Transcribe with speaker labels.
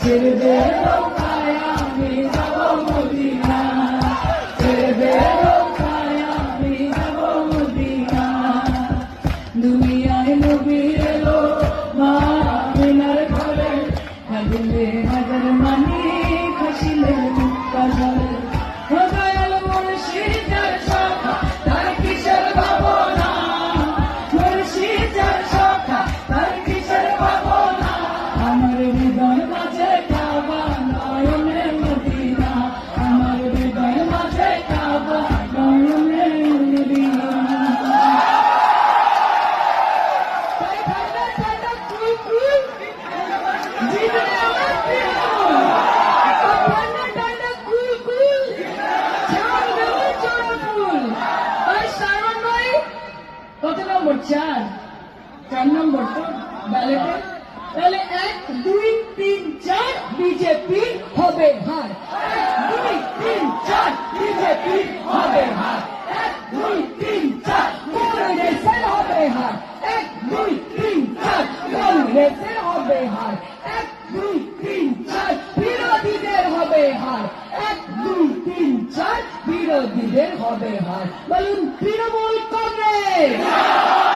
Speaker 1: ছেড়ে দে নৌকায় আমি যাব মদিনা, ছেড়ে দে নৌকায় আমি যাব মদিনা। দুনিয়ায় নবী এলো মা আমিনার ঘরে, হাজিলে হাজার মানি খাসিলে মুক্তা ঝরে। দয়াল মুর্শিদের শাখা তার কিসের ভাবনা, মুর্শিদের শাখা তার কিসের ভাবনা। আমার হৃদয় মাঝে কাবা নয়নে মদিনা, আমার হৃদয় মাঝে কাবা নয়নে মদিনা। তাই ঠান্ডা ঠান্ডা কুল কুল জীবনে আমার প্রিয়, ঠান্ডা ঠান্ডা কুল কুল ঝাল দেওয়া চড়া ফুল। আর সায়ন ভাই কত নম্বর? 4 নম্বর তো ব্যালেটে। তাহলে 1 2 3 4 বিজেপি হবে হার, 1 2 3 4 বিজেপি হবে হার, 1 2 3 4 কংগ্রেসের হবে হার, 1 2 3 4 কংগ্রেসের হবে হার, 1 2 3 4 বিরোধীদের হবে হার, 1 2 3 4 বিরোধীদের হবে হার।